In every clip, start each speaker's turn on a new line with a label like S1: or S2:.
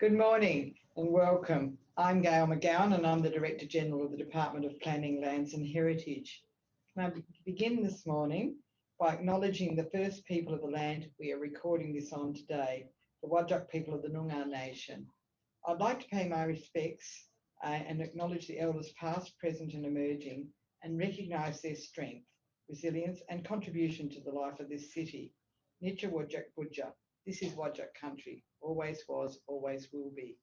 S1: Good morning and welcome. I'm Gail McGowan and I'm the Director General of the Department of Planning, Lands and Heritage. Can I begin this morning by acknowledging the first people of the land we are recording this on today, the Whadjuk people of the Noongar Nation. I'd like to pay my respects and acknowledge the elders past, present and emerging and recognise their strength, resilience and contribution to the life of this city. Nitja Whadjuk Budja. This is Whadjuk country, always was, always will be.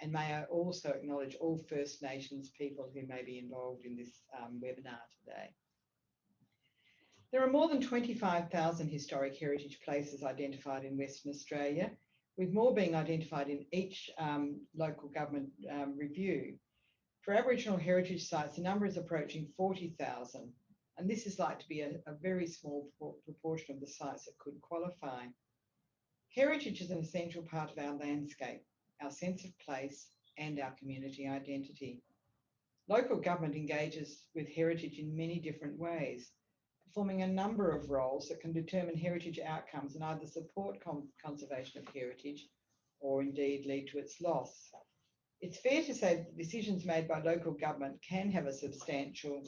S1: And may I also acknowledge all First Nations people who may be involved in this webinar today. There are more than 25,000 historic heritage places identified in Western Australia, with more being identified in each local government review. For Aboriginal heritage sites, the number is approaching 40,000, and this is likely to be a very small proportion of the sites that could qualify. Heritage is an essential part of our landscape, our sense of place and our community identity. Local government engages with heritage in many different ways, performing a number of roles that can determine heritage outcomes and either support conservation of heritage or indeed lead to its loss. It's fair to say that decisions made by local government can have a substantial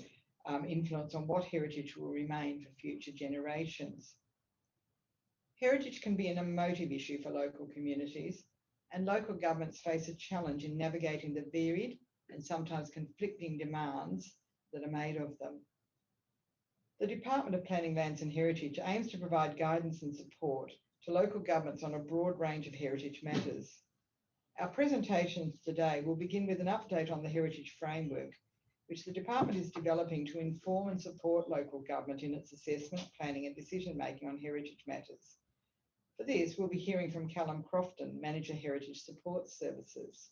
S1: influence on what heritage will remain for future generations. Heritage can be an emotive issue for local communities, and local governments face a challenge in navigating the varied and sometimes conflicting demands that are made of them. The Department of Planning, Lands and Heritage aims to provide guidance and support to local governments on a broad range of heritage matters. Our presentations today will begin with an update on the Heritage Framework, which the Department is developing to inform and support local government in its assessment, planning and decision making on heritage matters. For this, we'll be hearing from Callum Crofton, Manager Heritage Support Services.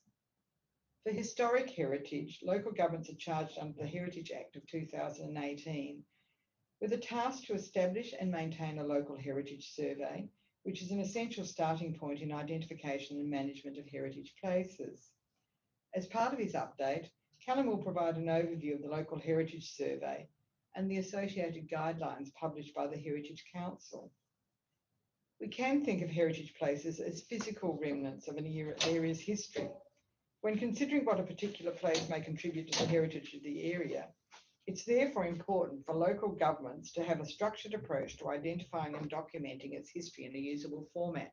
S1: For historic heritage, local governments are charged under the Heritage Act of 2018 with a task to establish and maintain a local heritage survey, which is an essential starting point in identification and management of heritage places. As part of his update, Callum will provide an overview of the local heritage survey and the associated guidelines published by the Heritage Council. We can think of heritage places as physical remnants of an area's history. When considering what a particular place may contribute to the heritage of the area, it's therefore important for local governments to have a structured approach to identifying and documenting its history in a usable format.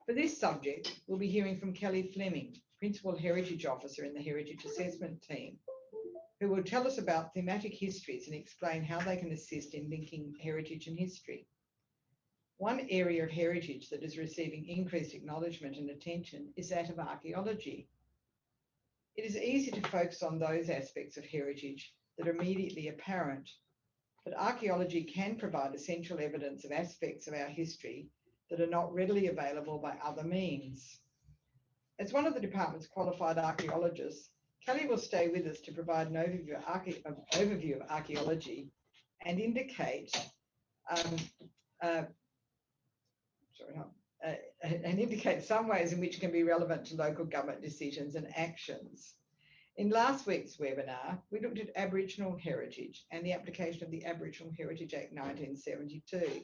S1: For this subject, we'll be hearing from Kelly Fleming, Principal Heritage Officer in the Heritage Assessment team, who will tell us about thematic histories and explain how they can assist in linking heritage and history. One area of heritage that is receiving increased acknowledgement and attention is that of archaeology. It is easy to focus on those aspects of heritage that are immediately apparent, but archaeology can provide essential evidence of aspects of our history that are not readily available by other means. As one of the department's qualified archaeologists, Kelly will stay with us to provide an overview of archaeology and indicate some ways in which it can be relevant to local government decisions and actions. In last week's webinar, we looked at Aboriginal heritage and the application of the Aboriginal Heritage Act 1972.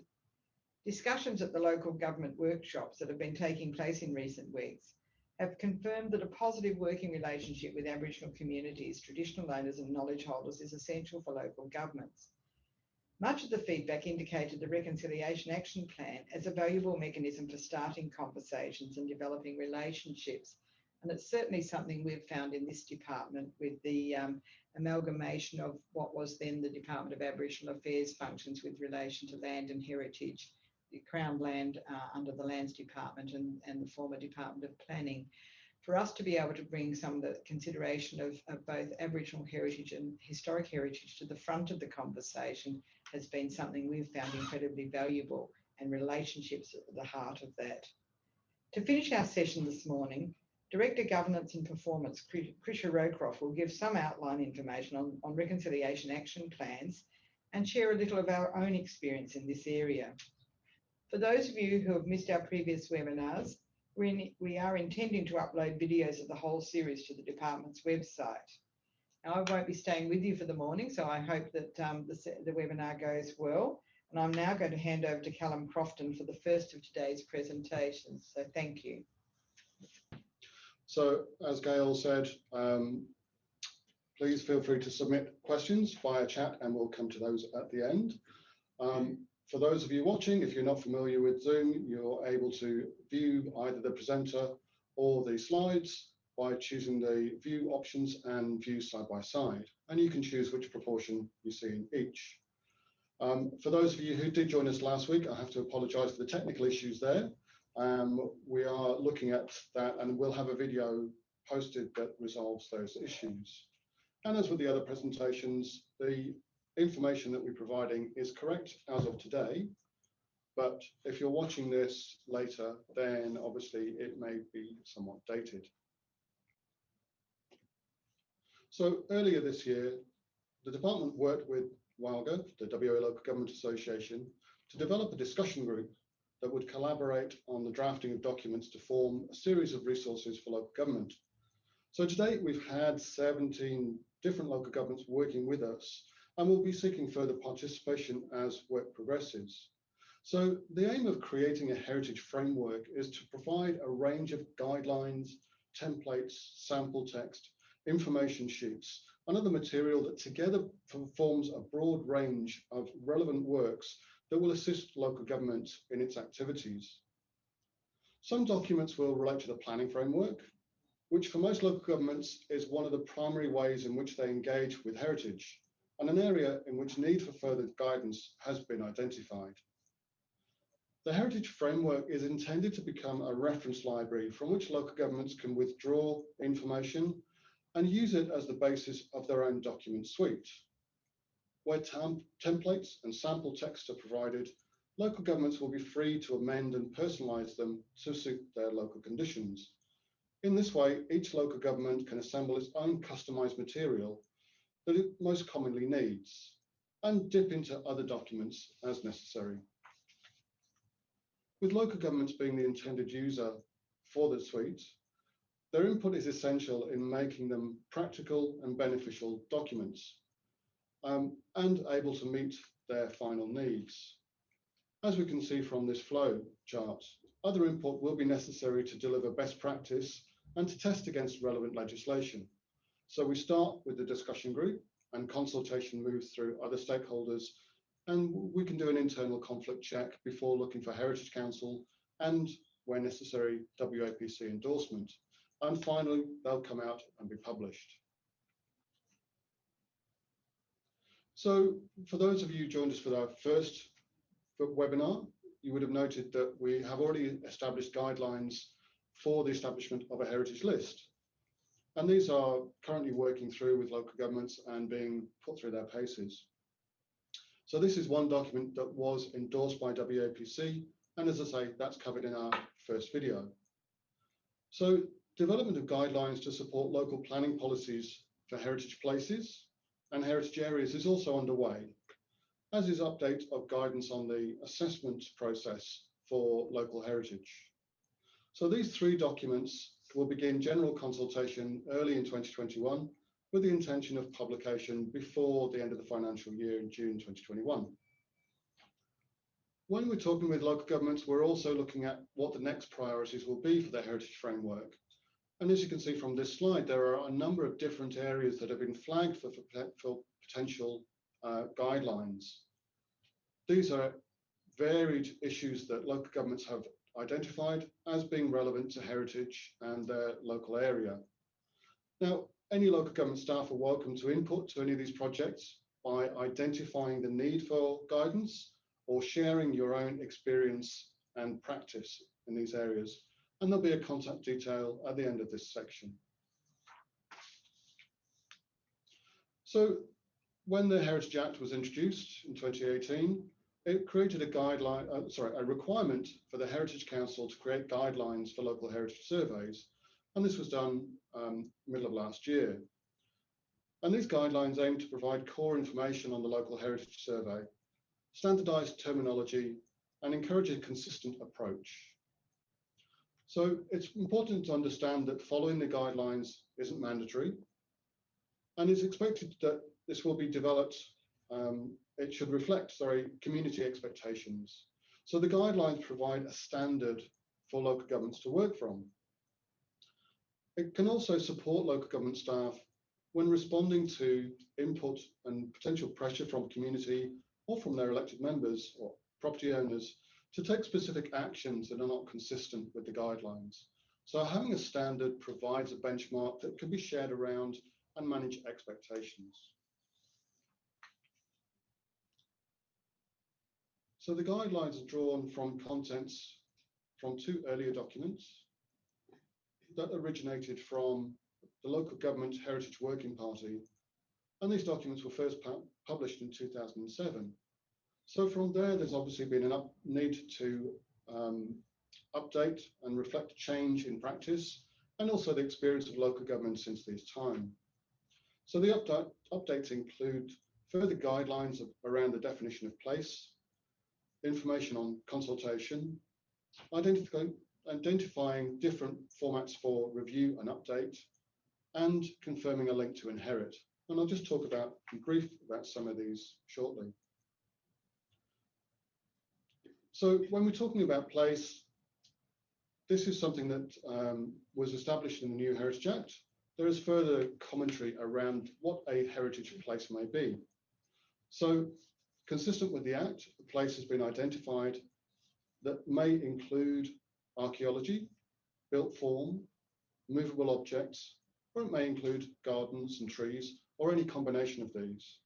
S1: Discussions at the local government workshops that have been taking place in recent weeks have confirmed that a positive working relationship with Aboriginal communities, traditional owners and knowledge holders is essential for local governments. Much of the feedback indicated the Reconciliation Action Plan as a valuable mechanism for starting conversations and developing relationships. And it's certainly something we've found in this department with the amalgamation of what was then the Department of Aboriginal Affairs functions with relation to land and heritage, the Crown land under the Lands Department and the former Department of Planning. For us to be able to bring some of the consideration of both Aboriginal heritage and historic heritage to the front of the conversation has been something we've found incredibly valuable, and relationships at the heart of that. To finish our session this morning, Director Governance and Performance, Krisha Rowcroft, will give some outline information on reconciliation action plans and share a little of our own experience in this area. For those of you who have missed our previous webinars, we are intending to upload videos of the whole series to the department's website. Now, I won't be staying with you for the morning, so I hope that the webinar goes well. And I'm now going to hand over to Callum Crofton for the first of today's presentations. So thank you.
S2: So as Gail said, please feel free to submit questions via chat and we'll come to those at the end. For those of you watching, if you're not familiar with Zoom, you're able to view either the presenter or the slides by choosing the view options and view side by side. And you can choose which proportion you see in each. For those of you who did join us last week, I have to apologise for the technical issues there. We are looking at that and we'll have a video posted that resolves those issues. And as with the other presentations, the information that we're providing is correct as of today, but if you're watching this later, then obviously it may be somewhat dated. So earlier this year, the department worked with WALGA, the WA Local Government Association, to develop a discussion group that would collaborate on the drafting of documents to form a series of resources for local government. So to date, we've had 17 different local governments working with us, and we'll be seeking further participation as work progresses. So the aim of creating a heritage framework is to provide a range of guidelines, templates, sample text, information sheets, and other material that together forms a broad range of relevant works that will assist local government in its activities. Some documents will relate to the planning framework, which for most local governments is one of the primary ways in which they engage with heritage, and an area in which need for further guidance has been identified. The Heritage Framework is intended to become a reference library from which local governments can withdraw information and use it as the basis of their own document suite. Where templates and sample text are provided, local governments will be free to amend and personalise them to suit their local conditions. In this way, each local government can assemble its own customised material that it most commonly needs and dip into other documents as necessary. With local governments being the intended user for the suite, their input is essential in making them practical and beneficial documents and able to meet their final needs. As we can see from this flow chart, other input will be necessary to deliver best practice and to test against relevant legislation. So we start with the discussion group and consultation moves through other stakeholders, and we can do an internal conflict check before looking for Heritage Council and, where necessary, WAPC endorsement. And finally, they'll come out and be published. So for those of you who joined us for our first webinar, you would have noted that we have already established guidelines for the establishment of a heritage list. And these are currently working through with local governments and being put through their paces. So this is one document that was endorsed by WAPC, and as I say, that's covered in our first video. So development of guidelines to support local planning policies for heritage places and heritage areas is also underway, as is update of guidance on the assessment process for local heritage. So these three documents will begin general consultation early in 2021 with the intention of publication before the end of the financial year in June 2021. When we're talking with local governments, we're also looking at what the next priorities will be for the heritage framework. And as you can see from this slide, there are a number of different areas that have been flagged for potential guidelines. These are varied issues that local governments have identified as being relevant to heritage and their local area. Now, any local government staff are welcome to input to any of these projects by identifying the need for guidance or sharing your own experience and practice in these areas. And there'll be a contact detail at the end of this section. So when the Heritage Act was introduced in 2018, it created a requirement for the Heritage Council to create guidelines for local heritage surveys. And this was done middle of last year. And these guidelines aim to provide core information on the local heritage survey, standardized terminology, and encourage a consistent approach. So it's important to understand that following the guidelines isn't mandatory, and it's expected that this will be developed, it should reflect, community expectations. So the guidelines provide a standard for local governments to work from. It can also support local government staff when responding to input and potential pressure from community or from their elected members or property owners to take specific actions that are not consistent with the guidelines. So having a standard provides a benchmark that can be shared around and manage expectations. So the guidelines are drawn from contents from two earlier documents that originated from the Local Government Heritage Working Party, and these documents were first published in 2007. So from there's obviously been a need to update and reflect change in practice and also the experience of local government since this time. So the updates include further guidelines around the definition of place, information on consultation, identifying different formats for review and update, and confirming a link to inherit. And I'll just talk in brief about some of these shortly. So when we're talking about place, this is something that was established in the new Heritage Act. There is further commentary around what a heritage place may be. So consistent with the Act, a place has been identified that may include archaeology, built form, movable objects, or it may include gardens and trees, or any combination of these.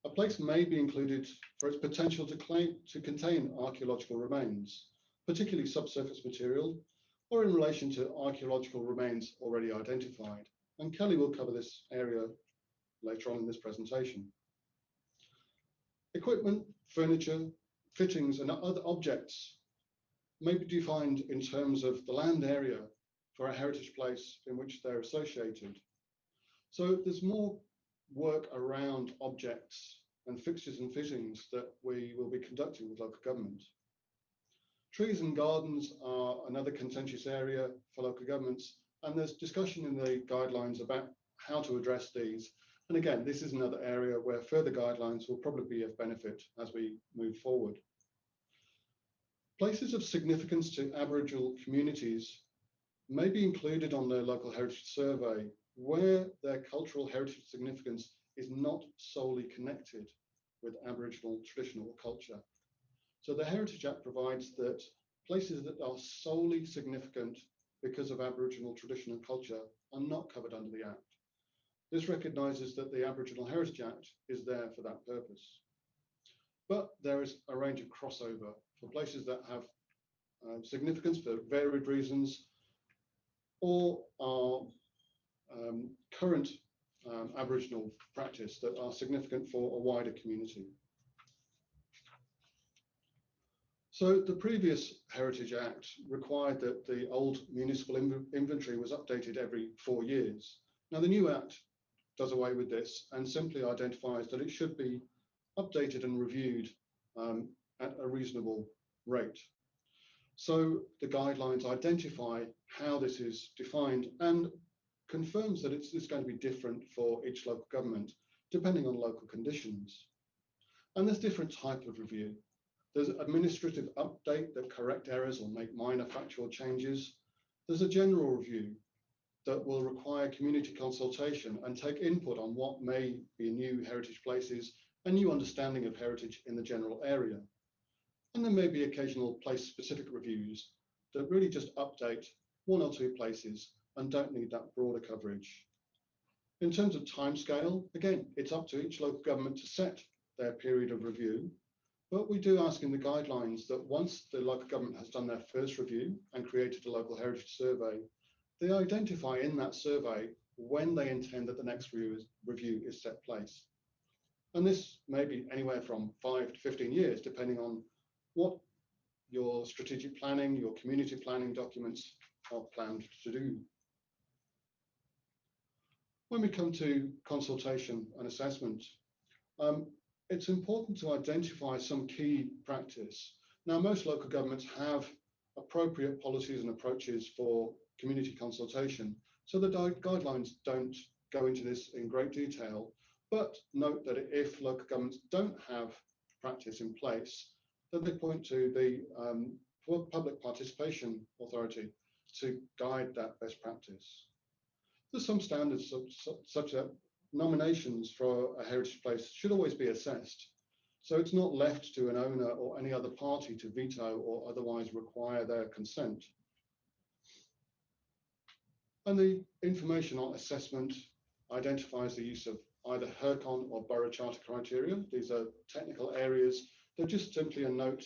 S2: A place may be included for its potential to contain archaeological remains, particularly subsurface material, or in relation to archaeological remains already identified. And Kelly will cover this area later on in this presentation. Equipment, furniture, fittings, and other objects may be defined in terms of the land area for a heritage place in which they're associated. So there's more work around objects and fixtures and fittings that we will be conducting with local government. Trees and gardens are another contentious area for local governments, and there's discussion in the guidelines about how to address these. And again, this is another area where further guidelines will probably be of benefit as we move forward. Places of significance to Aboriginal communities may be included on their local heritage survey where their cultural heritage significance is not solely connected with Aboriginal traditional culture. So the Heritage Act provides that places that are solely significant because of Aboriginal tradition and culture are not covered under the Act. This recognises that the Aboriginal Heritage Act is there for that purpose. But there is a range of crossover for places that have significance for varied reasons or are current Aboriginal practice that are significant for a wider community. So the previous Heritage Act required that the old municipal inventory was updated every 4 years. Now the new Act does away with this and simply identifies that it should be updated and reviewed at a reasonable rate. So the guidelines identify how this is defined and confirms that it's going to be different for each local government, depending on local conditions. And there's different type of review. There's administrative update that correct errors or make minor factual changes. There's a general review that will require community consultation and take input on what may be new heritage places and new understanding of heritage in the general area. And there may be occasional place-specific reviews that really just update 1 or 2 places and don't need that broader coverage. In terms of timescale, again, it's up to each local government to set their period of review, but we do ask in the guidelines that once the local government has done their first review and created a local heritage survey, they identify in that survey when they intend that the next review is set place. And this may be anywhere from 5 to 15 years, depending on what your strategic planning, your community planning documents are planned to do. When we come to consultation and assessment, it's important to identify some key practice. Now, most local governments have appropriate policies and approaches for community consultation, so the guidelines don't go into this in great detail, but note that if local governments don't have practice in place, then they point to the Public Participation Authority to guide that best practice. There's some standards such that nominations for a heritage place should always be assessed. So it's not left to an owner or any other party to veto or otherwise require their consent. And the information on assessment identifies the use of either HERCON or Borough Charter criteria. These are technical areas. They're just simply a note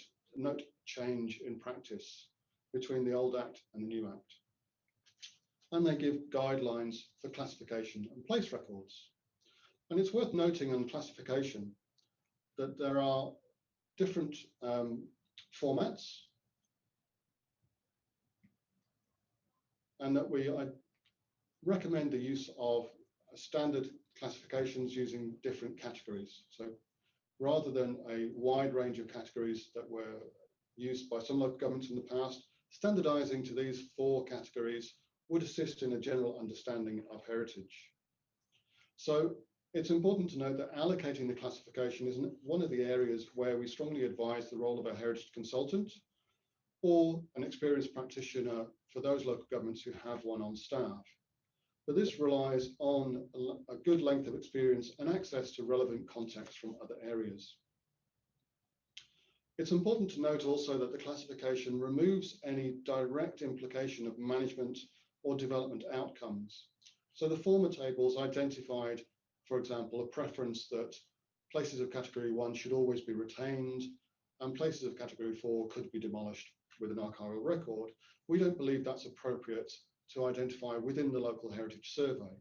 S2: change in practice between the old Act and the new Act. And they give guidelines for classification and place records. And it's worth noting on classification that there are different formats, and that I recommend the use of standard classifications using different categories. So rather than a wide range of categories that were used by some local governments in the past, standardizing to these 4 categories would assist in a general understanding of heritage. So it's important to note that allocating the classification is one of the areas where we strongly advise the role of a heritage consultant or an experienced practitioner for those local governments who have one on staff. But this relies on a good length of experience and access to relevant context from other areas. It's important to note also that the classification removes any direct implication of management or development outcomes. So the former tables identified, for example, a preference that places of category 1 should always be retained and places of category 4 could be demolished with an archival record. We don't believe that's appropriate to identify within the local heritage survey.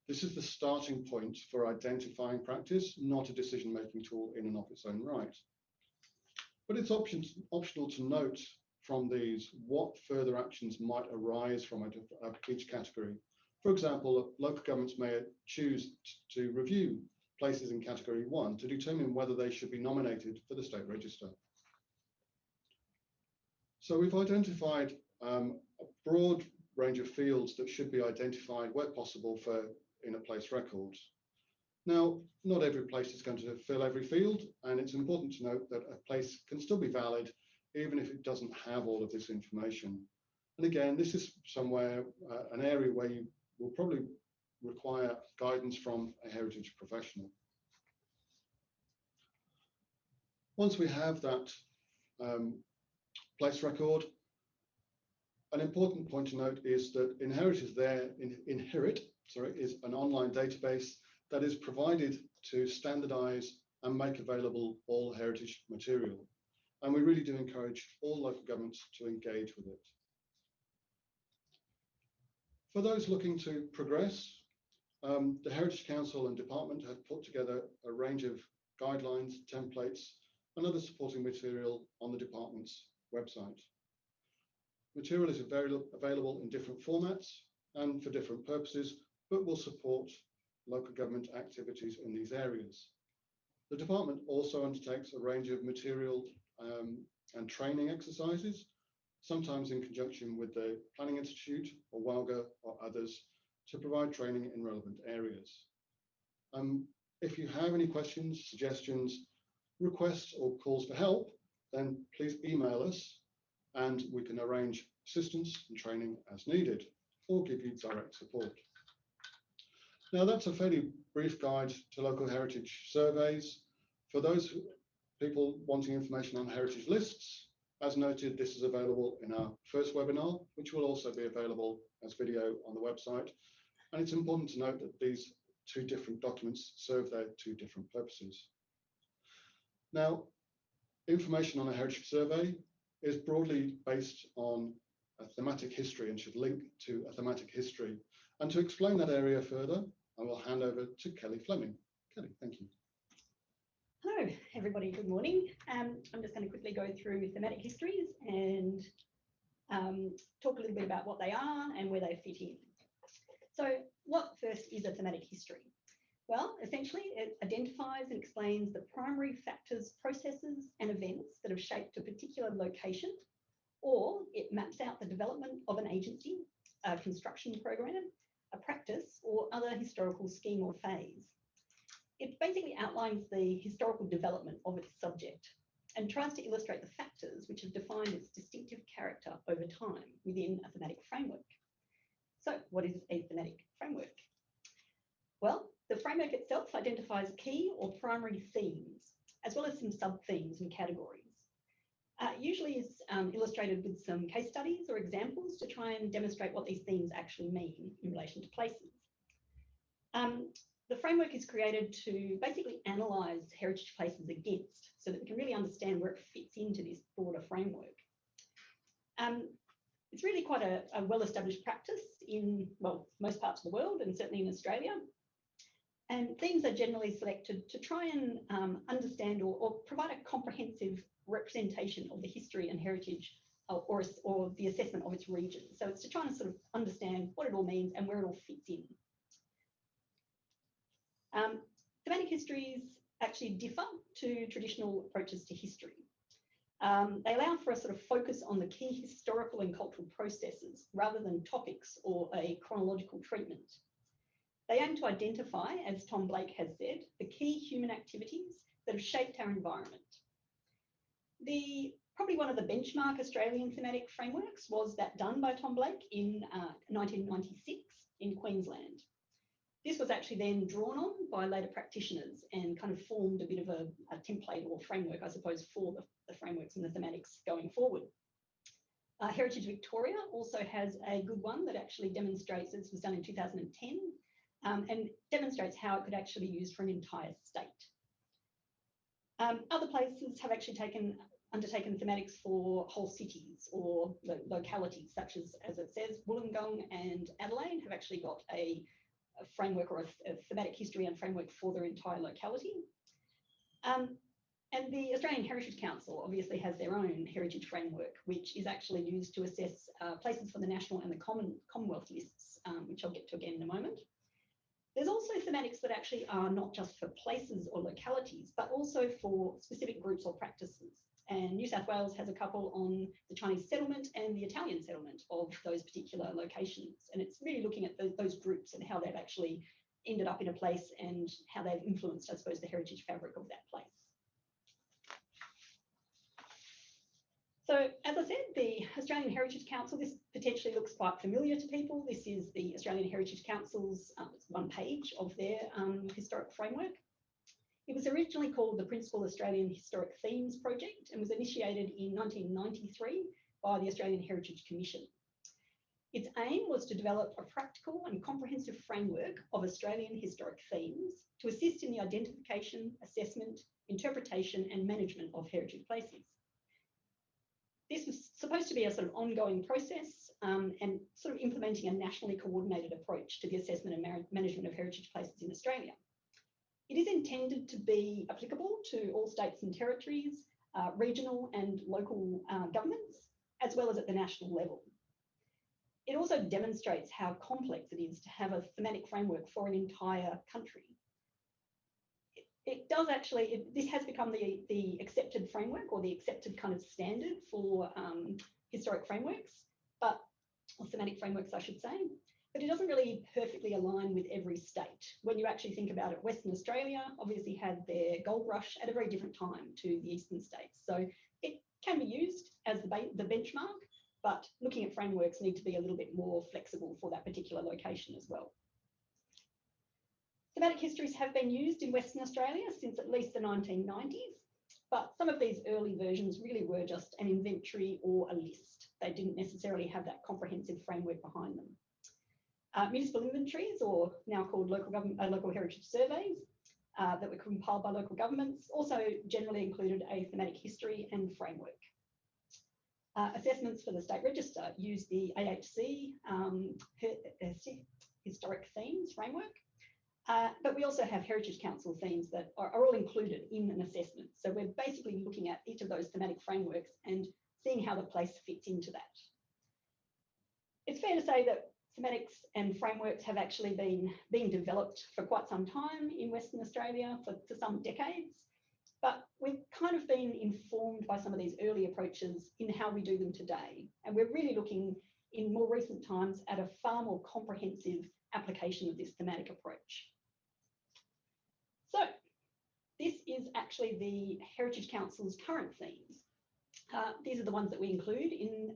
S2: This is the starting point for identifying practice, not a decision-making tool in and of its own right. But it's optional to note from these what further actions might arise from each category. For example, local governments may choose to review places in category 1 to determine whether they should be nominated for the state register. So we've identified a broad range of fields that should be identified where possible for in a place record. Now, not every place is going to fill every field, and it's important to note that a place can still be valid even if it doesn't have all of this information. And again, this is somewhere, an area where you will probably require guidance from a heritage professional. Once we have that place record, an important point to note is that Inherit is an online database that is provided to standardize and make available all heritage material. And we really do encourage all local governments to engage with it. For those looking to progress, the Heritage Council and Department have put together a range of guidelines, templates, and other supporting material on the department's website. Material is available in different formats and for different purposes, but will support local government activities in these areas. The department also undertakes a range of material and training exercises, sometimes in conjunction with the Planning Institute or WALGA or others, to provide training in relevant areas. If you have any questions, suggestions, requests or calls for help, then please email us and we can arrange assistance and training as needed or give you direct support. Now, that's a fairly brief guide to local heritage surveys. For those people wanting information on heritage lists, as noted, this is available in our first webinar, which will also be available as video on the website. And it's important to note that these 2 different documents serve their 2 different purposes. Now, information on a heritage survey is broadly based on a thematic history and should link to a thematic history. And to explain that area further, I will hand over to Kelly Fleming. Kelly, thank you.
S3: Hello, everybody. Good morning. I'm just going to quickly go through thematic histories and talk a little bit about what they are and where they fit in. So what first is a thematic history? Well, essentially, it identifies and explains the primary factors, processes, and events that have shaped a particular location, or it maps out the development of an agency, a construction program, a practice, or other historical scheme or phase. It basically outlines the historical development of its subject. and tries to illustrate the factors which have defined its distinctive character over time within a thematic framework. So what is a thematic framework? Well, the framework itself identifies key or primary themes, as well as some sub-themes and categories. Usually is illustrated with some case studies or examples to try and demonstrate what these themes actually mean in relation to places. The framework is created to basically analyse heritage places against, so that we can really understand where it fits into this broader framework. It's really quite a well-established practice in, well, most parts of the world and certainly in Australia. And themes are generally selected to try and understand or provide a comprehensive representation of the history and heritage or the assessment of its region. So it's to try and sort of understand what it all means and where it all fits in. Thematic histories actually differ to traditional approaches to history. They allow for a sort of focus on the key historical and cultural processes rather than topics or a chronological treatment. They aim to identify, as Tom Blake has said, the key human activities that have shaped our environment. Probably one of the benchmark Australian thematic frameworks was that done by Tom Blake in 1996 in Queensland. This was actually then drawn on by later practitioners and kind of formed a bit of a template or framework, I suppose, for the frameworks and the thematics going forward. Heritage Victoria also has a good one that actually demonstrates, this was done in 2010, and demonstrates how it could actually be used for an entire state. Other places have actually undertaken thematics for whole cities or localities, such as it says, Wollongong and Adelaide have actually got a framework or a thematic history and framework for their entire locality. And the Australian Heritage Council obviously has their own heritage framework, which is actually used to assess places for the national and the Commonwealth lists, which I'll get to again in a moment. There's also thematics that actually are not just for places or localities, but also for specific groups or practices. And New South Wales has a couple on the Chinese settlement and the Italian settlement of those particular locations. And it's really looking at those groups and how they've actually ended up in a place and how they've influenced, I suppose, the heritage fabric of that place. So, as I said, the Australian Heritage Council, this potentially looks quite familiar to people. This is the Australian Heritage Council's one page of their historic framework. It was originally called the Principal Australian Historic Themes Project and was initiated in 1993 by the Australian Heritage Commission. Its aim was to develop a practical and comprehensive framework of Australian historic themes to assist in the identification, assessment, interpretation and management of heritage places. This was supposed to be a sort of ongoing process and sort of implementing a nationally coordinated approach to the assessment and management of heritage places in Australia. It is intended to be applicable to all states and territories, regional and local governments, as well as at the national level. It also demonstrates how complex it is to have a thematic framework for an entire country. It does actually, this has become the accepted framework or the accepted kind of standard for historic frameworks, or thematic frameworks, I should say, but it doesn't really perfectly align with every state. When you actually think about it, Western Australia obviously had their gold rush at a very different time to the eastern states. So it can be used as the benchmark, but looking at frameworks need to be a little bit more flexible for that particular location as well. Thematic histories have been used in Western Australia since at least the 1990s, but some of these early versions really were just an inventory or a list. They didn't necessarily have that comprehensive framework behind them. Municipal inventories, or now called local heritage surveys, that were compiled by local governments, also generally included a thematic history and framework. Assessments for the State Register use the AHC Historic Themes Framework, but we also have Heritage Council themes that are all included in an assessment. So we're basically looking at each of those thematic frameworks and seeing how the place fits into that. It's fair to say that thematics and frameworks have actually been developed for quite some time in Western Australia for some decades, but we've kind of been informed by some of these early approaches in how we do them today. And we're really looking in more recent times at a far more comprehensive application of this thematic approach. So this is actually the Heritage Council's current themes. These are the ones that we include in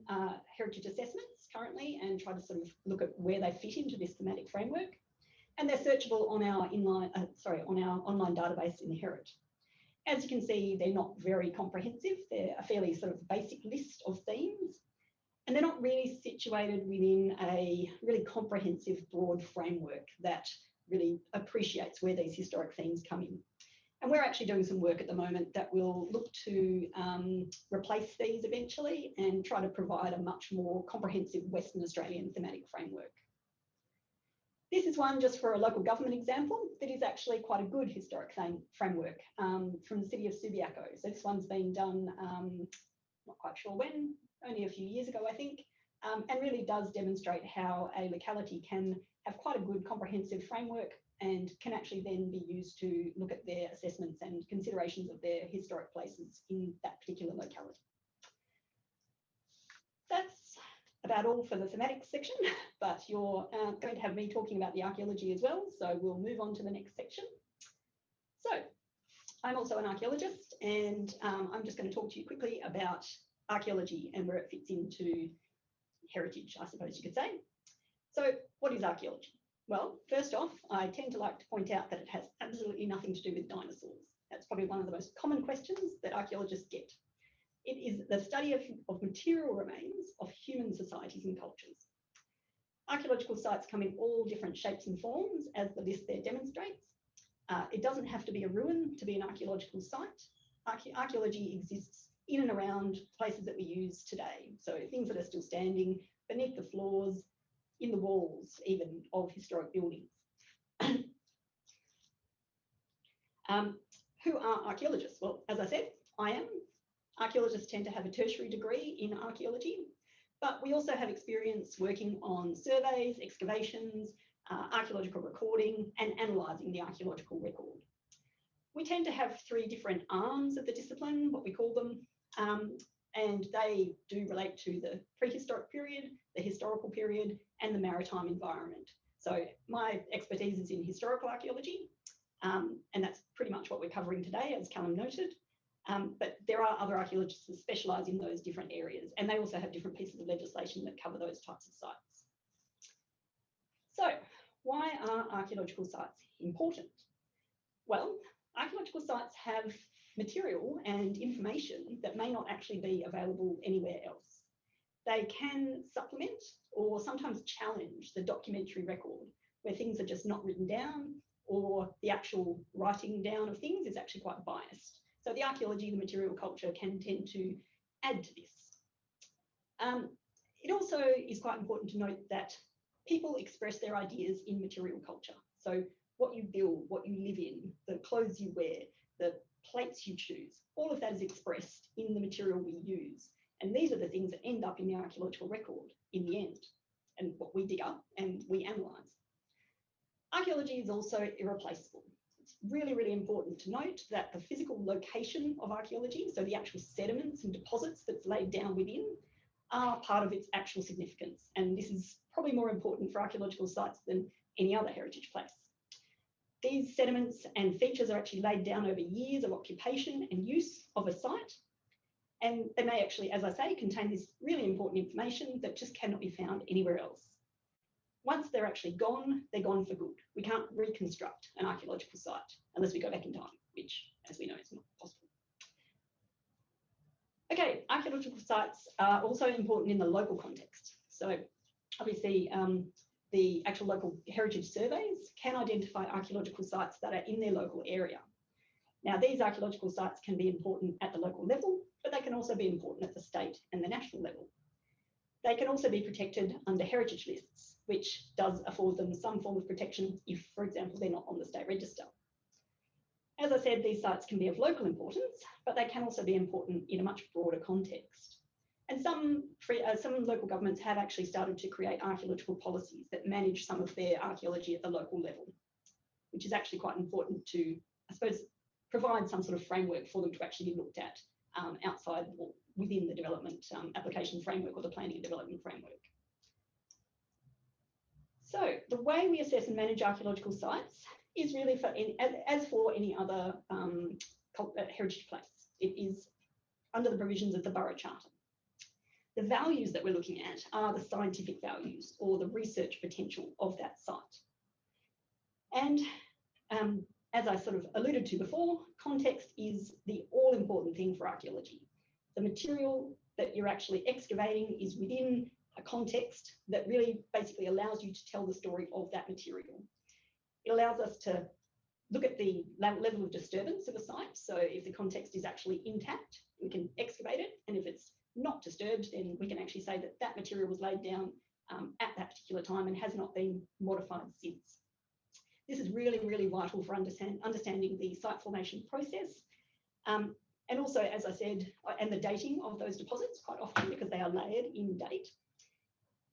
S3: heritage assessments currently and try to sort of look at where they fit into this thematic framework. And they're searchable on our online database Inherit. As you can see, they're not very comprehensive. They're a fairly sort of basic list of themes, and they're not really situated within a really comprehensive, broad framework that really appreciates where these historic themes come in. And we're actually doing some work at the moment that will look to replace these eventually and try to provide a much more comprehensive Western Australian thematic framework. This is one just for a local government example that is actually quite a good historic framework from the city of Subiaco. So this one's been done, not quite sure when, only a few years ago, I think, and really does demonstrate how a locality can have quite a good comprehensive framework and can actually then be used to look at their assessments and considerations of their historic places in that particular locality. That's about all for the thematics section, but you're going to have me talking about the archaeology as well, so we'll move on to the next section. So I'm also an archaeologist, and I'm just going to talk to you quickly about archaeology and where it fits into heritage, I suppose you could say. So what is archaeology? Well, first off, I tend to like to point out that it has absolutely nothing to do with dinosaurs. That's probably one of the most common questions that archaeologists get. It is the study of material remains of human societies and cultures. Archaeological sites come in all different shapes and forms, as the list there demonstrates. It doesn't have to be a ruin to be an archaeological site. Archaeology exists in and around places that we use today. So things that are still standing beneath the floors, in the walls even of historic buildings. Who are archaeologists? Well, as I said, I am. Archaeologists tend to have a tertiary degree in archaeology, but we also have experience working on surveys, excavations, archaeological recording, and analysing the archaeological record. We tend to have three different arms of the discipline, what we call them, and they do relate to the prehistoric period, the historical period, and the maritime environment. So my expertise is in historical archaeology, and that's pretty much what we're covering today, as Callum noted. But there are other archaeologists that specialise in those different areas, and they also have different pieces of legislation that cover those types of sites. So why are archaeological sites important? Well, archaeological sites have material and information that may not actually be available anywhere else. They can supplement or sometimes challenge the documentary record, where things are just not written down, or the actual writing down of things is actually quite biased. So the archaeology, the material culture can tend to add to this. It also is quite important to note that people express their ideas in material culture. So what you build, what you live in, the clothes you wear, the plates you choose, all of that is expressed in the material we use. And these are the things that end up in the archaeological record in the end, and what we dig up and we analyse. Archaeology is also irreplaceable. It's really, really important to note that the physical location of archaeology, so the actual sediments and deposits that's laid down within, are part of its actual significance. And this is probably more important for archaeological sites than any other heritage place. These sediments and features are actually laid down over years of occupation and use of a site. And they may actually, as I say, contain this really important information that just cannot be found anywhere else. Once they're actually gone, they're gone for good. We can't reconstruct an archaeological site unless we go back in time, which, as we know, is not possible. Okay, archaeological sites are also important in the local context. So obviously, the actual local heritage surveys can identify archaeological sites that are in their local area. Now, these archaeological sites can be important at the local level, but they can also be important at the state and the national level. They can also be protected under heritage lists, which does afford them some form of protection if, for example, they're not on the state register. As I said, these sites can be of local importance, but they can also be important in a much broader context. And some local governments have actually started to create archaeological policies that manage some of their archaeology at the local level, which is actually quite important to, I suppose, provide some sort of framework for them to actually be looked at outside or within the development application framework or the planning and development framework. So the way we assess and manage archaeological sites is really for as for any other heritage place. It is under the provisions of the Borough Charter. The values that we're looking at are the scientific values or the research potential of that site. And as I sort of alluded to before, context is the all-important thing for archaeology. The material that you're actually excavating is within a context that really basically allows you to tell the story of that material. It allows us to look at the level of disturbance of a site. So if the context is actually intact, we can excavate it. And if it's not disturbed, then we can actually say that that material was laid down at that particular time and has not been modified since. This is really, really vital for understanding the site formation process. And also, as I said, and the dating of those deposits quite often because they are layered in date.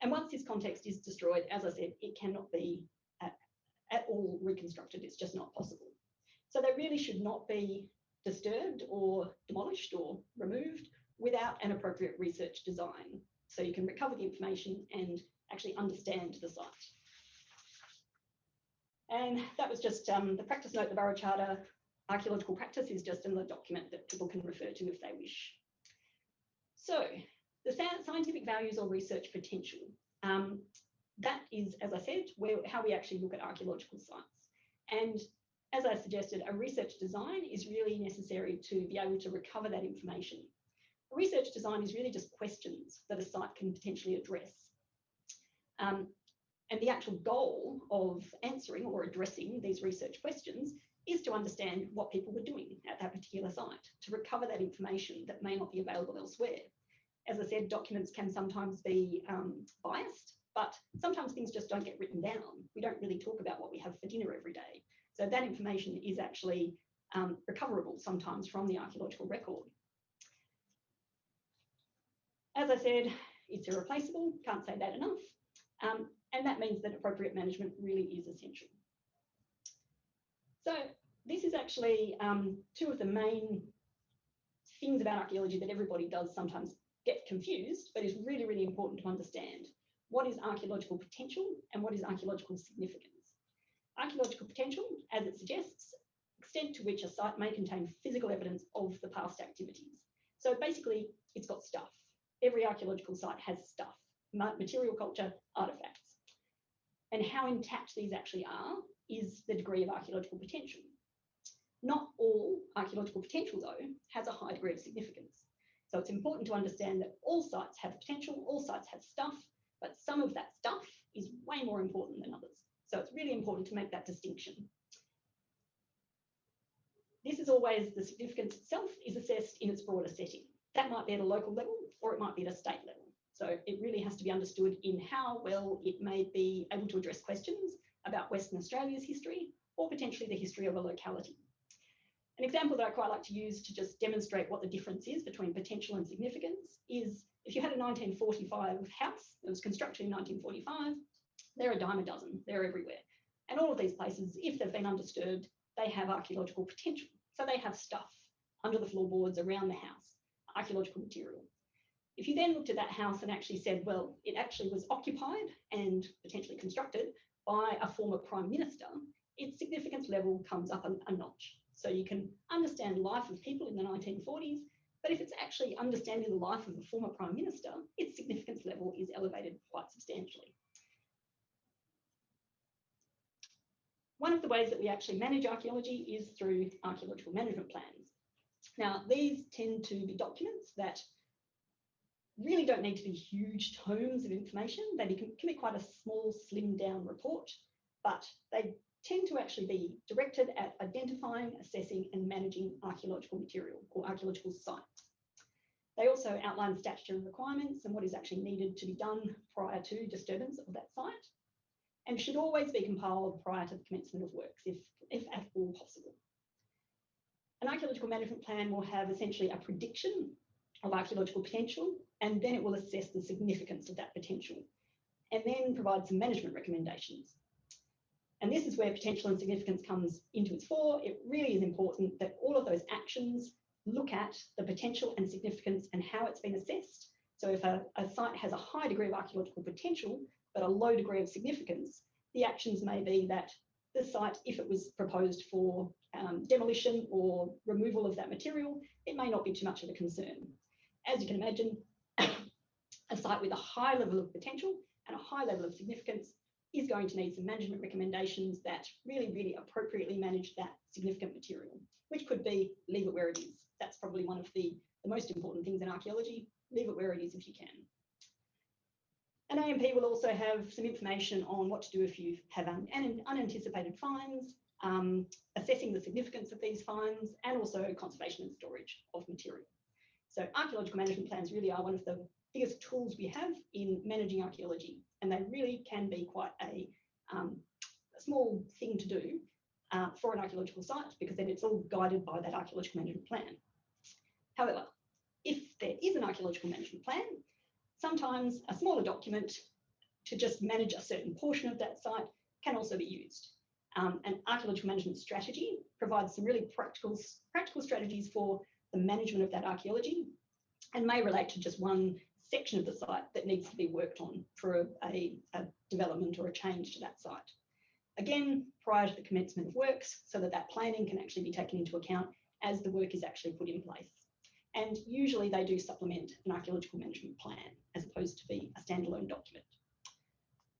S3: And once this context is destroyed, as I said, it cannot be at all reconstructed. It's just not possible. So they really should not be disturbed or demolished or removed without an appropriate research design. So you can recover the information and actually understand the site. And that was just the practice note, the Borough Charter. Archaeological practice is just in the document that people can refer to if they wish. So the scientific values or research potential. That is, as I said, how we actually look at archaeological sites. And as I suggested, a research design is really necessary to be able to recover that information. A research design is really just questions that a site can potentially address. And the actual goal of answering or addressing these research questions is to understand what people were doing at that particular site, to recover that information that may not be available elsewhere. As I said, documents can sometimes be biased, but sometimes things just don't get written down. We don't really talk about what we have for dinner every day. So that information is actually recoverable sometimes from the archaeological record. As I said, it's irreplaceable, can't say that enough. And that means that appropriate management really is essential. So this is actually two of the main things about archaeology that everybody does sometimes get confused, but is really, really important to understand. What is archaeological potential and what is archaeological significance? Archaeological potential, as it suggests, extent to which a site may contain physical evidence of the past activities. So basically, it's got stuff. Every archaeological site has stuff, material culture, artifacts. And how intact these actually are is the degree of archaeological potential. Not all archaeological potential, though, has a high degree of significance. So it's important to understand that all sites have potential, all sites have stuff, but some of that stuff is way more important than others. So it's really important to make that distinction. This is always the significance itself is assessed in its broader setting. That might be at a local level or it might be at a state level. So it really has to be understood in how well it may be able to address questions about Western Australia's history or potentially the history of a locality. An example that I quite like to use to just demonstrate what the difference is between potential and significance is if you had a 1945 house that was constructed in 1945, they're a dime a dozen, they're everywhere. And all of these places, if they've been undisturbed, they have archaeological potential. So they have stuff under the floorboards around the house, archaeological material. If you then looked at that house and actually said, well, it actually was occupied and potentially constructed by a former Prime Minister, its significance level comes up a notch. So you can understand life of people in the 1940s, but if it's actually understanding the life of a former Prime Minister, its significance level is elevated quite substantially. One of the ways that we actually manage archaeology is through archaeological management plans. Now, these tend to be documents that really don't need to be huge tomes of information. They can be quite a small, slimmed down report, but they tend to actually be directed at identifying, assessing and managing archaeological material or archaeological sites. They also outline statutory requirements and what is actually needed to be done prior to disturbance of that site, and should always be compiled prior to the commencement of works, if at all possible. An archaeological management plan will have essentially a prediction of archaeological potential, and then it will assess the significance of that potential, and then provide some management recommendations. And this is where potential and significance comes into its fore. It really is important that all of those actions look at the potential and significance and how it's been assessed. So if a site has a high degree of archaeological potential, but a low degree of significance, the actions may be that the site, if it was proposed for demolition or removal of that material, it may not be too much of a concern. As you can imagine, a site with a high level of potential and a high level of significance is going to need some management recommendations that really appropriately manage that significant material, which could be leave it where it is. That's probably one of the most important things in archaeology. Leave it where it is if you can. An AMP will also have some information on what to do if you have unanticipated finds, assessing the significance of these finds, and also conservation and storage of material. So archaeological management plans really are one of the biggest tools we have in managing archaeology, and they really can be quite a small thing to do for an archaeological site, because then it's all guided by that archaeological management plan. However, if there is an archaeological management plan, sometimes a smaller document to just manage a certain portion of that site can also be used. An archaeological management strategy provides some really practical strategies for the management of that archaeology, and may relate to just one section of the site that needs to be worked on for a development or a change to that site. Again, prior to the commencement of works, so that that planning can actually be taken into account as the work is actually put in place. And usually they do supplement an archaeological management plan as opposed to be a standalone document.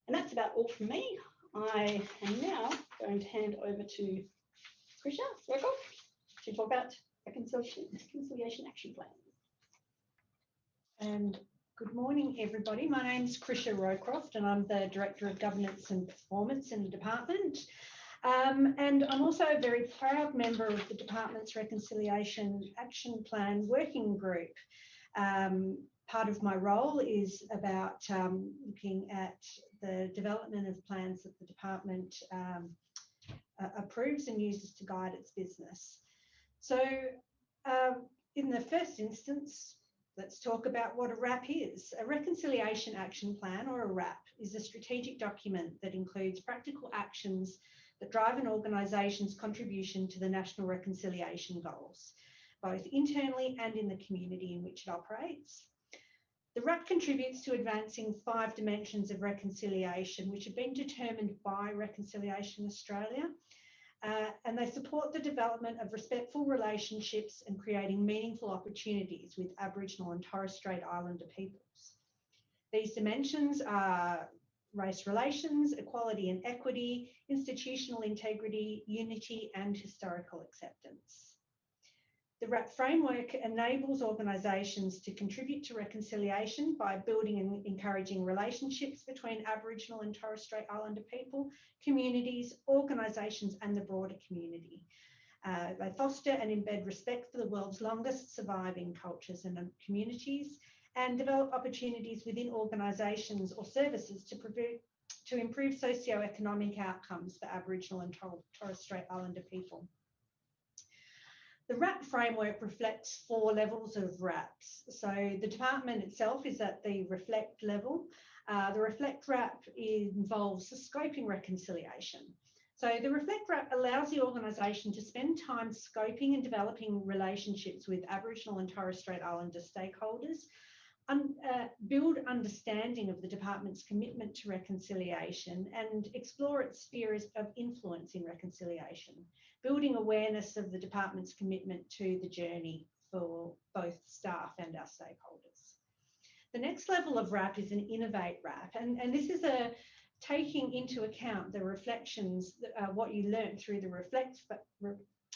S3: And that's about all from me. I am now going to hand over to Krisha Rokoff to talk about reconciliation action plan.
S4: And good morning, everybody. My name is Krisha Rowcroft and I'm the Director of Governance and Performance in the department. And I'm also a very proud member of the department's Reconciliation Action Plan Working Group. Part of my role is about looking at the development of plans that the department approves and uses to guide its business. So in the first instance, let's talk about what a RAP is. A Reconciliation Action Plan, or a RAP, is a strategic document that includes practical actions that drive an organisation's contribution to the national reconciliation goals, both internally and in the community in which it operates. The RAP contributes to advancing 5 dimensions of reconciliation, which have been determined by Reconciliation Australia, and they support the development of respectful relationships and creating meaningful opportunities with Aboriginal and Torres Strait Islander peoples. These dimensions are race relations, equality and equity, institutional integrity, unity and historical acceptance. The Wrat Framework enables organisations to contribute to reconciliation by building and encouraging relationships between Aboriginal and Torres Strait Islander people, communities, organisations and the broader community. They foster and embed respect for the world's longest surviving cultures and communities, and develop opportunities within organisations or services to improve socio-economic outcomes for Aboriginal and Torres Strait Islander people. The RAP framework reflects 4 levels of RAPs. So the department itself is at the reflect level. The reflect RAP involves the scoping reconciliation. So the reflect RAP allows the organisation to spend time scoping and developing relationships with Aboriginal and Torres Strait Islander stakeholders, build understanding of the department's commitment to reconciliation, and explore its spheres of influence in reconciliation, building awareness of the department's commitment to the journey for both staff and our stakeholders. The next level of RAP is an innovate RAP, and this is taking into account the reflections, what you learned through the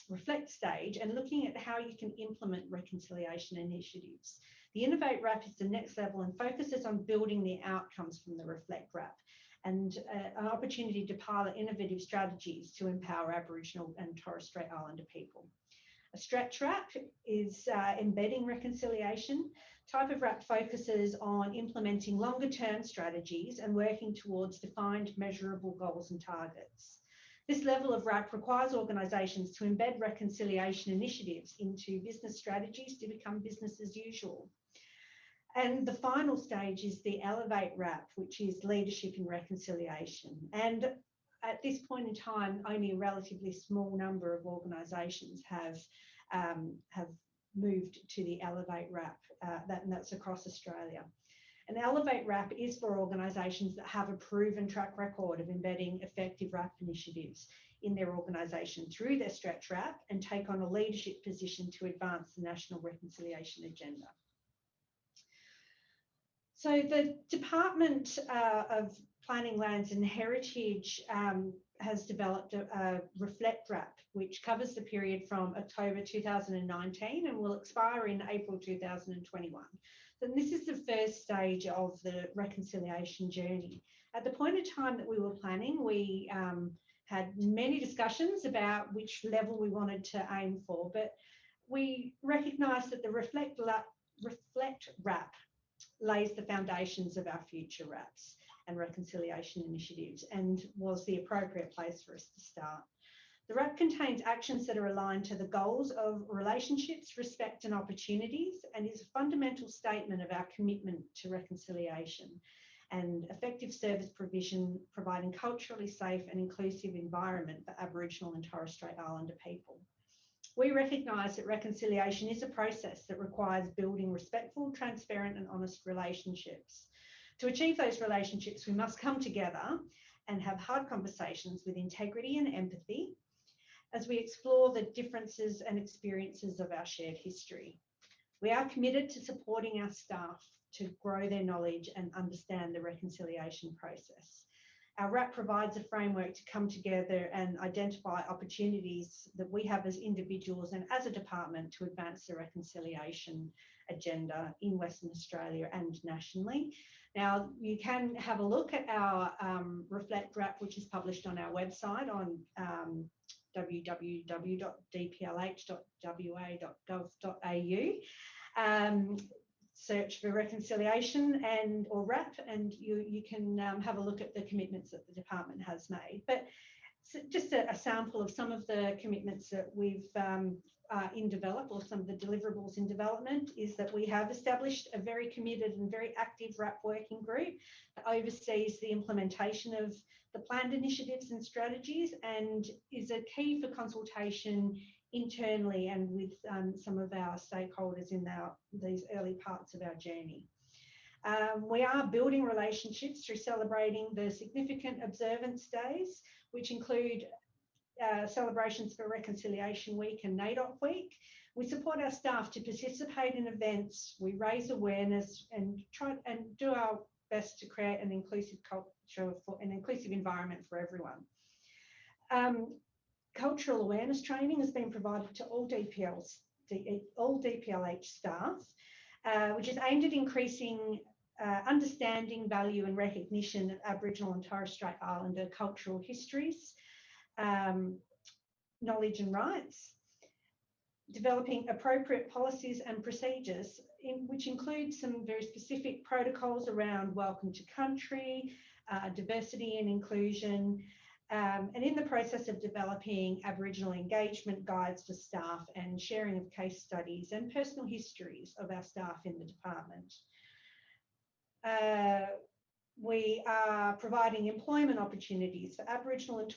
S4: reflect stage, and looking at how you can implement reconciliation initiatives. The Innovate RAP is the next level and focuses on building the outcomes from the Reflect RAP and an opportunity to pilot innovative strategies to empower Aboriginal and Torres Strait Islander people. A Stretch RAP is embedding reconciliation. Type of RAP focuses on implementing longer term strategies and working towards defined measurable goals and targets. This level of RAP requires organisations to embed reconciliation initiatives into business strategies to become business as usual. And the final stage is the Elevate RAP, which is leadership in reconciliation. And at this point in time, only a relatively small number of organisations have moved to the Elevate RAP, and that's across Australia. An Elevate RAP is for organisations that have a proven track record of embedding effective RAP initiatives in their organisation through their stretch RAP and take on a leadership position to advance the national reconciliation agenda. So the Department of Planning, Lands and Heritage has developed a Reflect RAP, which covers the period from October 2019 and will expire in April 2021. So this is the first stage of the reconciliation journey. At the point of time that we were planning, we had many discussions about which level we wanted to aim for, but we recognised that the Reflect RAP lays the foundations of our future RAPs and reconciliation initiatives and was the appropriate place for us to start. The RAP contains actions that are aligned to the goals of relationships, respect and opportunities, and is a fundamental statement of our commitment to reconciliation and effective service provision, providing culturally safe and inclusive environment for Aboriginal and Torres Strait Islander people. We recognise that reconciliation is a process that requires building respectful, transparent and honest relationships. To achieve those relationships, we must come together and have hard conversations with integrity and empathy as we explore the differences and experiences of our shared history. We are committed to supporting our staff to grow their knowledge and understand the reconciliation process. Our RAP provides a framework to come together and identify opportunities that we have as individuals and as a department to advance the reconciliation agenda in Western Australia and nationally. Now, you can have a look at our Reflect RAP, which is published on our website on www.dplh.wa.gov.au. Search for reconciliation or RAP, and you can have a look at the commitments that the department has made. But just a sample of some of the commitments that we've in develop, or some of the deliverables in development, is that we have established a very committed and very active RAP working group that oversees the implementation of the planned initiatives and strategies and is a key for consultation internally and with some of our stakeholders in these early parts of our journey. We are building relationships through celebrating the significant observance days, which include celebrations for Reconciliation Week and NAIDOC Week. We support our staff to participate in events, we raise awareness and try and do our best to create an inclusive culture, for an inclusive environment for everyone. Cultural awareness training has been provided to all DPLH staff, which is aimed at increasing understanding, value and recognition of Aboriginal and Torres Strait Islander cultural histories, knowledge and rights, developing appropriate policies and procedures, which include some very specific protocols around welcome to country, diversity and inclusion, and in the process of developing Aboriginal engagement guides for staff and sharing of case studies and personal histories of our staff in the department. We are providing employment opportunities for Aboriginal and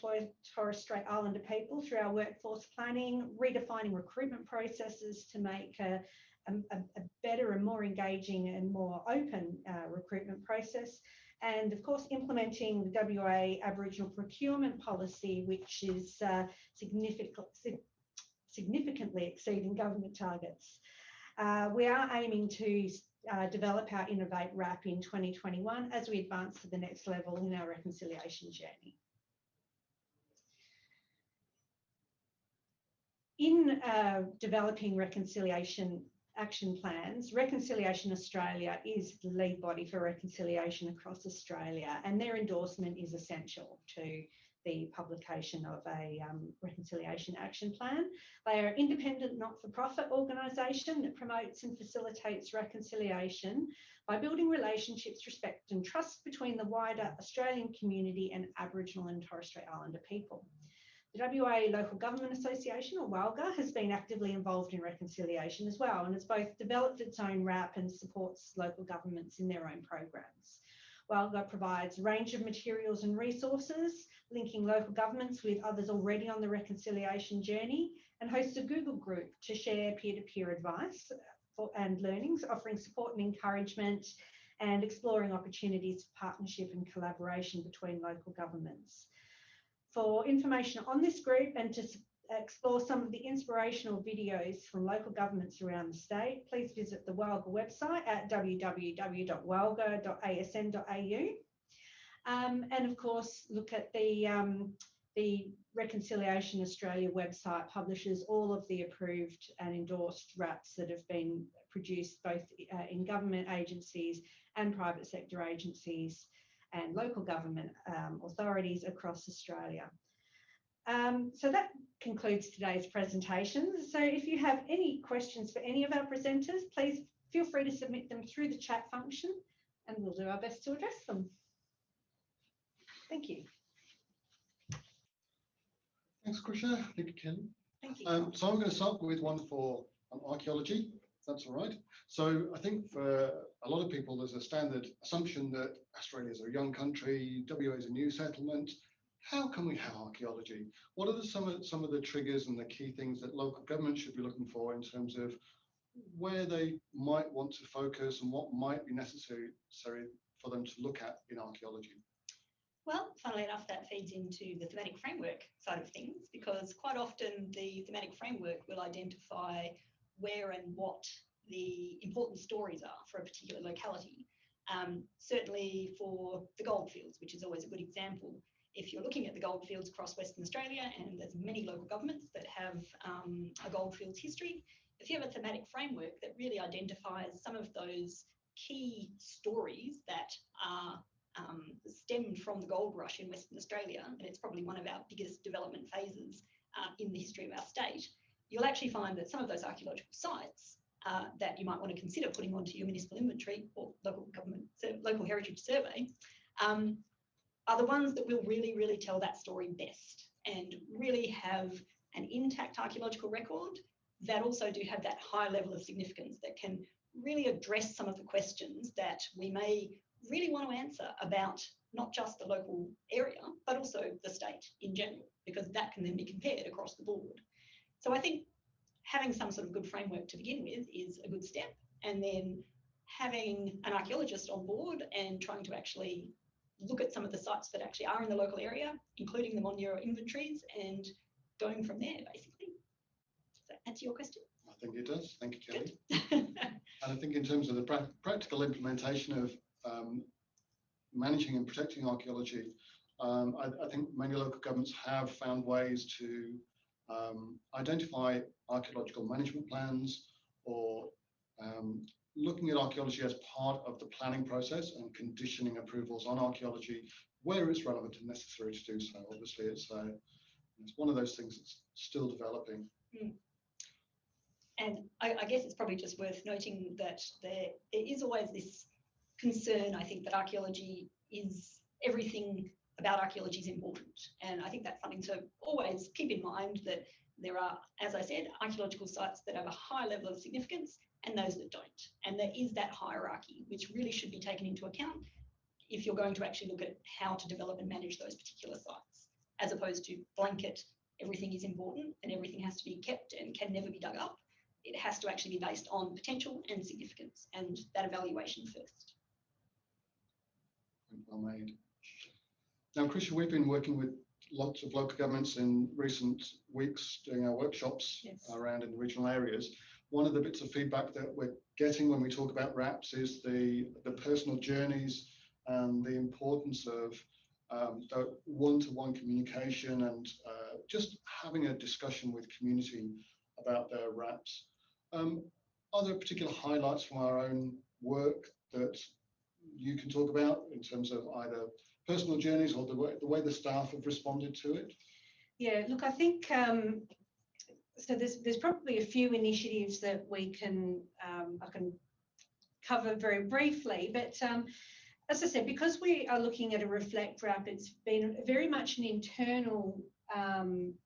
S4: Torres Strait Islander people through our workforce planning, redefining recruitment processes to make a better and more engaging and more open recruitment process. And of course, implementing the WA Aboriginal procurement policy, which is significantly exceeding government targets. We are aiming to develop our Innovate RAP in 2021 as we advance to the next level in our reconciliation journey. In developing reconciliation action plans, Reconciliation Australia is the lead body for reconciliation across Australia, and their endorsement is essential to the publication of a reconciliation action plan. They are an independent, not-for-profit organisation that promotes and facilitates reconciliation by building relationships, respect and trust between the wider Australian community and Aboriginal and Torres Strait Islander people. The WA Local Government Association, or WALGA, has been actively involved in reconciliation as well, and has both developed its own RAP and supports local governments in their own programs. WALGA provides a range of materials and resources, linking local governments with others already on the reconciliation journey, and hosts a Google group to share peer-to-peer advice and learnings, offering support and encouragement and exploring opportunities for partnership and collaboration between local governments. For information on this group and to explore some of the inspirational videos from local governments around the state, please visit the WALGA website at www.walga.asn.au. And of course, look at the Reconciliation Australia website publishes all of the approved and endorsed RAPs that have been produced both in government agencies and private sector agencies and local government authorities across Australia. So that concludes today's presentation. So if you have any questions for any of our presenters, please feel free to submit them through the chat function and we'll do our best to address them. Thank you.
S2: Thanks, Krisha. Thank you, Kelly.
S4: Thank you.
S2: So I'm going to start with one for archaeology, if that's all right. So I think for a lot of people, there's a standard assumption that Australia is a young country, WA is a new settlement. How can we have archaeology? What are some of the triggers and the key things that local government should be looking for in terms of where they might want to focus and what might be necessary for them to look at in archaeology?
S3: Well, funnily enough, that feeds into the thematic framework side of things, because quite often the thematic framework will identify where and what the important stories are for a particular locality. Certainly for the goldfields, which is always a good example. If you're looking at the goldfields across Western Australia, and there's many local governments that have a goldfields history, if you have a thematic framework that really identifies some of those key stories that are stemmed from the gold rush in Western Australia, and it's probably one of our biggest development phases in the history of our state, you'll actually find that some of those archaeological sites that you might want to consider putting onto your municipal inventory or local heritage survey are the ones that will really, really tell that story best and really have an intact archaeological record that also do have that high level of significance that can really address some of the questions that we may really want to answer about not just the local area, but also the state in general, because that can then be compared across the board. So I think having some sort of good framework to begin with is a good step, and then having an archaeologist on board and trying to actually look at some of the sites that actually are in the local area, including them on your inventories, and going from there, basically. Does that answer your question?
S2: I think it does. Thank you, Kelly. And I think in terms of the practical implementation of managing and protecting archaeology, I think many local governments have found ways to identify archaeological management plans, or looking at archaeology as part of the planning process and conditioning approvals on archaeology where it's relevant and necessary to do so. Obviously, it's one of those things that's still developing.
S3: Mm. And I guess it's probably just worth noting that there is always this concern, I think, that archaeology is everything about archaeology is important. And I think that's something to always keep in mind, that there are, as I said, archaeological sites that have a high level of significance and those that don't. And there is that hierarchy, which really should be taken into account if you're going to actually look at how to develop and manage those particular sites, as opposed to blanket, everything is important and everything has to be kept and can never be dug up. It has to actually be based on potential and significance, and that evaluation first.
S2: Well made. Now, Krisha, we've been working with lots of local governments in recent weeks doing our workshops around in the regional areas. One of the bits of feedback that we're getting when we talk about RAPs is the personal journeys and the importance of the one-to-one communication and just having a discussion with community about their RAPs. Are there particular highlights from our own work that you can talk about in terms of either personal journeys or the way the staff have responded to it?
S4: Yeah, look, I think so. There's probably a few initiatives that we can I can cover very briefly, but as I said, because we are looking at a reflect RAP, it's been very much an internal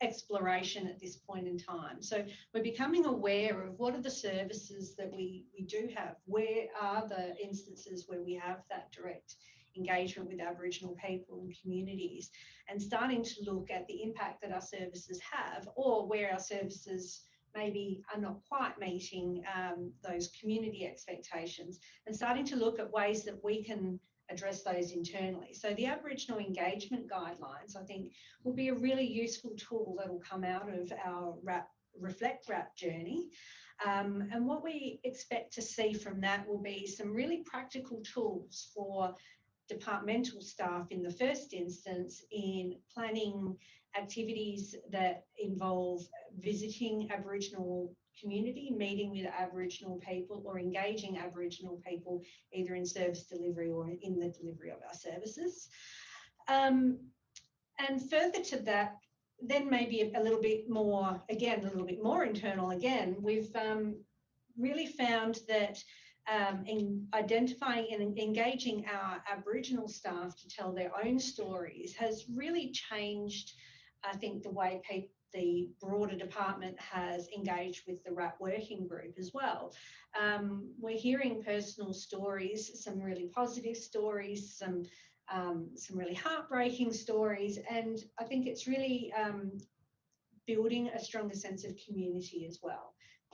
S4: exploration at this point in time. So we're becoming aware of what are the services that we do have, where are the instances where we have that direct engagement with Aboriginal people and communities, and starting to look at the impact that our services have, or where our services maybe are not quite meeting those community expectations, and starting to look at ways that we can address those internally. So the Aboriginal engagement guidelines, I think, will be a really useful tool that will come out of our Reflect RAP journey. And what we expect to see from that will be some really practical tools for departmental staff in the first instance in planning activities that involve visiting Aboriginal community, meeting with Aboriginal people, or engaging Aboriginal people either in service delivery or in the delivery of our services. And further to that, then maybe a little bit more, again, a little bit more internal again, we've really found that in identifying and engaging our Aboriginal staff to tell their own stories has really changed, I think, the way the broader department has engaged with the RAP working group as well. We're hearing personal stories, some really positive stories, some really heartbreaking stories, and I think it's really building a stronger sense of community as well,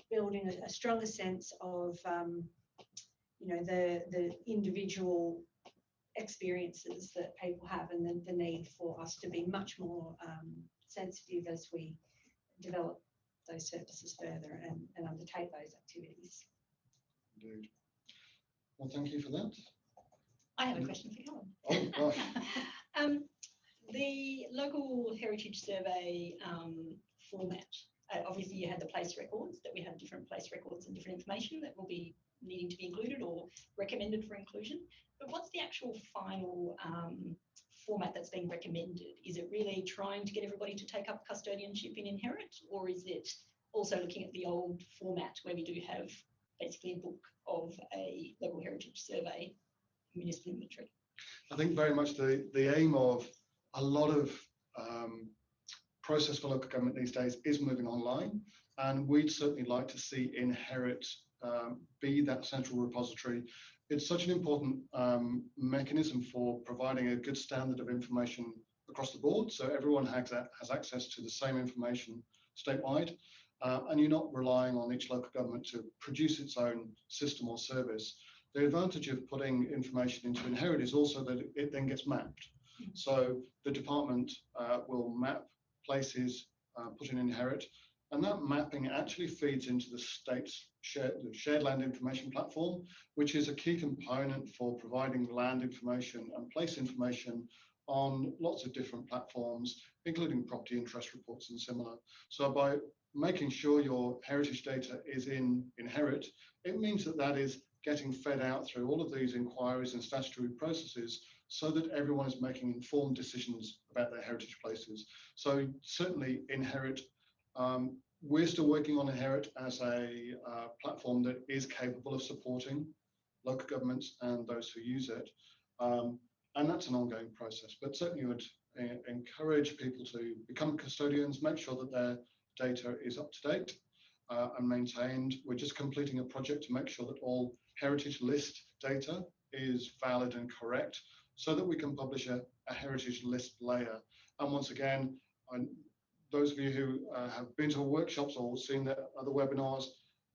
S4: building a stronger sense of you know, the individual experiences that people have, and the need for us to be much more sensitive as we develop those services further and undertake those activities.
S2: Indeed. Well, thank you for that.
S3: I have a question for Helen.
S2: Oh, gosh.
S3: The local heritage survey format, obviously you had the place records, that we have different place records and different information that will be needing to be included or recommended for inclusion. But what's the actual final format that's being recommended? Is it really trying to get everybody to take up custodianship in Inherit, or is it also looking at the old format where we do have basically a book of a local heritage survey, municipal inventory?
S2: I think very much the aim of a lot of process for local government these days is moving online, and we'd certainly like to see Inherit be that central repository. It's such an important mechanism for providing a good standard of information across the board, so everyone has access to the same information statewide, and you're not relying on each local government to produce its own system or service. The advantage of putting information into Inherit is also that it then gets mapped. So the department will map places put in Inherit, and that mapping actually feeds into the state's shared land information platform, which is a key component for providing land information and place information on lots of different platforms, including property interest reports and similar. So by making sure your heritage data is in Inherit, it means that that is getting fed out through all of these inquiries and statutory processes so that everyone is making informed decisions about their heritage places. So certainly Inherit, we're still working on Inherit as a platform that is capable of supporting local governments and those who use it. And that's an ongoing process, but certainly would encourage people to become custodians, make sure that their data is up to date and maintained. We're just completing a project to make sure that all heritage list data is valid and correct, so that we can publish a heritage list layer. And once again, those of you who have been to workshops or seen the other webinars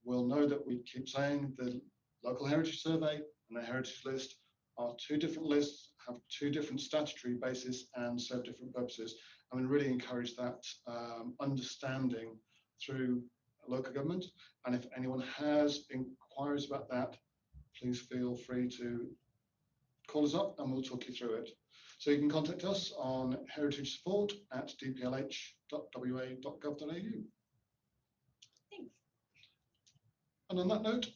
S2: will know that we keep saying the local heritage survey and the heritage list are two different lists, have two different statutory bases and serve different purposes. And we really encourage that understanding through local government. And if anyone has inquiries about that, please feel free to call us up and we'll talk you through it. So you can contact us on heritagesupport@dplh.wa.gov.au.
S3: Thanks.
S2: And on that note,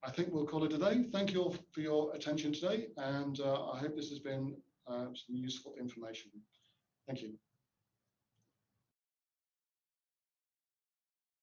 S2: I think we'll call it a day. Thank you all for your attention today, and I hope this has been some useful information. Thank you.